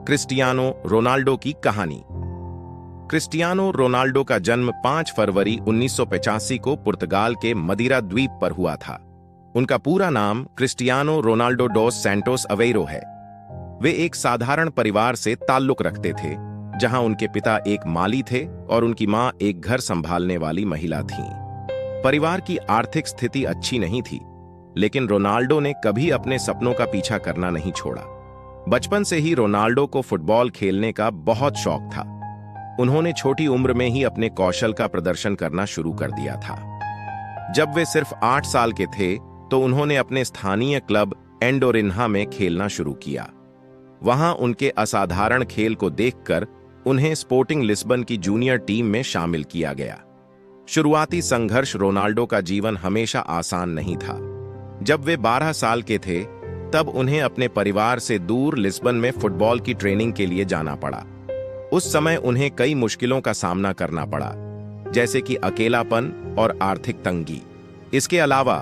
Cristiano Ronaldo की कहानी। Cristiano Ronaldo का जन्म 5 फरवरी 1985 को पुर्तगाल के मदीरा द्वीप पर हुआ था। उनका पूरा नाम क्रिस्टियानो रोनाल्डो डोस सैंटोस अवेरो है। वे एक साधारण परिवार से ताल्लुक रखते थे, जहां उनके पिता एक माली थे और उनकी मां एक घर संभालने वाली महिला थीं। परिवार की आर्थिक स्थिति अच्छी नहीं थी, लेकिन रोनाल्डो ने कभी अपने सपनों का पीछा करना नहीं छोड़ा। बचपन से ही रोनाल्डो को फुटबॉल खेलने का बहुत शौक था। उन्होंने छोटी उम्र में ही अपने कौशल का प्रदर्शन करना शुरू कर दिया था। जब वे सिर्फ 8 साल के थे तो उन्होंने अपने स्थानीय क्लब एंडोरिन्हा में खेलना शुरू किया। वहां उनके असाधारण खेल को देखकर उन्हें स्पोर्टिंग लिस्बन की जूनियर टीम में शामिल किया गया। शुरुआती संघर्ष रोनाल्डो का जीवन हमेशा आसान नहीं था। जब वे 12 साल के थे तब उन्हें अपने परिवार से दूर लिस्बन में फुटबॉल की ट्रेनिंग के लिए जाना पड़ा। उस समय उन्हें कई मुश्किलों का सामना करना पड़ा, जैसे कि अकेलापन और आर्थिक तंगी। इसके अलावा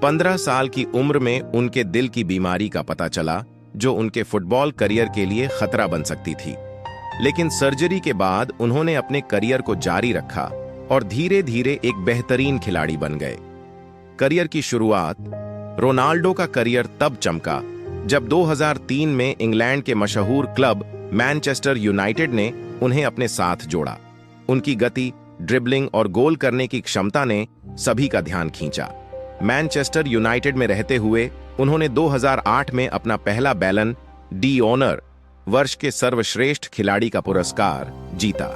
15 साल की उम्र में उनके दिल की बीमारी का पता चला, जो उनके फुटबॉल करियर के लिए खतरा बन सकती थी। लेकिन सर्जरी के बाद उन्होंने अपने करियर को जारी रखा और धीरे धीरे एक बेहतरीन खिलाड़ी बन गए। करियर की शुरुआत रोनाल्डो का करियर तब चमका जब 2003 में इंग्लैंड के मशहूर क्लब मैनचेस्टर यूनाइटेड ने उन्हें अपने साथ जोड़ा। उनकी गति, ड्रिबलिंग और गोल करने की क्षमता ने सभी का ध्यान खींचा। मैनचेस्टर यूनाइटेड में रहते हुए उन्होंने 2008 में अपना पहला बैलन डी ऑनर, वर्ष के सर्वश्रेष्ठ खिलाड़ी का पुरस्कार जीता।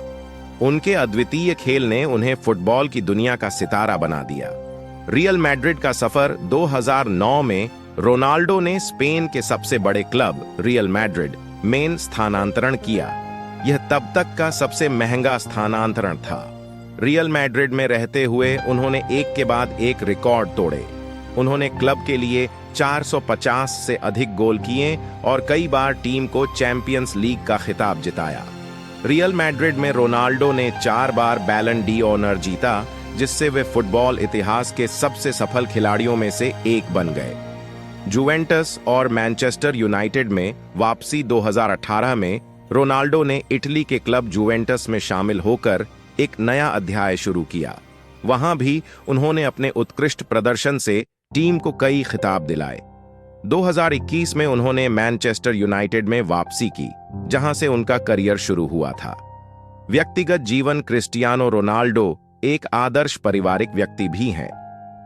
उनके अद्वितीय खेल ने उन्हें फुटबॉल की दुनिया का सितारा बना दिया। रियल मैड्रिड का सफर 2009 में रोनाल्डो ने स्पेन के सबसे बड़े क्लब रियल मैड्रिड में स्थानांतरण किया। यह तब तक का सबसे महंगा स्थानांतरण था। रियल मैड्रिड में रहते हुए उन्होंने एक के बाद एक रिकॉर्ड तोड़े। उन्होंने क्लब के लिए 450 से अधिक गोल किए और कई बार टीम को चैंपियंस लीग का खिताब जिताया। रियल मैड्रिड में रोनाल्डो ने 4 बार बैलन डी ऑनर जीता, जिससे वे फुटबॉल इतिहास के सबसे सफल खिलाड़ियों में से एक बन गए। जुवेंटस और मैनचेस्टर यूनाइटेड में वापसी 2018 में रोनाल्डो ने इटली के क्लब जुवेंटस में शामिल होकर एक नया अध्याय शुरू किया। वहां भी उन्होंने अपने उत्कृष्ट प्रदर्शन से टीम को कई खिताब दिलाए। 2021 में उन्होंने मैनचेस्टर यूनाइटेड में वापसी की, जहां से उनका करियर शुरू हुआ था। व्यक्तिगत जीवन क्रिस्टियानो रोनाल्डो एक आदर्श पारिवारिक व्यक्ति भी हैं।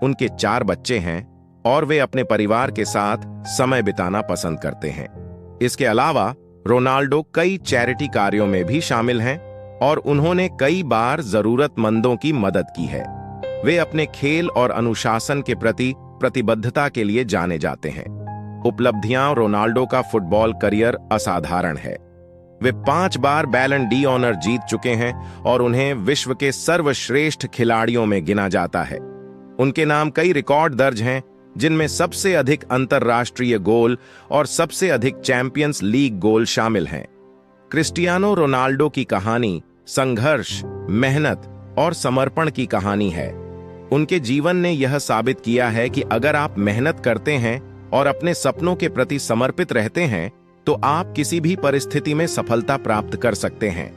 उनके 4 बच्चे हैं और वे अपने परिवार के साथ समय बिताना पसंद करते हैं। इसके अलावा रोनाल्डो कई चैरिटी कार्यों में भी शामिल हैं और उन्होंने कई बार जरूरतमंदों की मदद की है। वे अपने खेल और अनुशासन के प्रति प्रतिबद्धता के लिए जाने जाते हैं। उपलब्धियां रोनाल्डो का फुटबॉल करियर असाधारण है। वे 5 बार बैलन डी ऑनर जीत चुके हैं और उन्हें विश्व के सर्वश्रेष्ठ खिलाड़ियों में गिना जाता है। उनके नाम कई रिकॉर्ड दर्ज हैं, जिनमें सबसे अधिक अंतर्राष्ट्रीय गोल और सबसे अधिक चैंपियंस लीग गोल शामिल हैं। क्रिस्टियानो रोनाल्डो की कहानी संघर्ष, मेहनत और समर्पण की कहानी है। उनके जीवन ने यह साबित किया है कि अगर आप मेहनत करते हैं और अपने सपनों के प्रति समर्पित रहते हैं, तो आप किसी भी परिस्थिति में सफलता प्राप्त कर सकते हैं।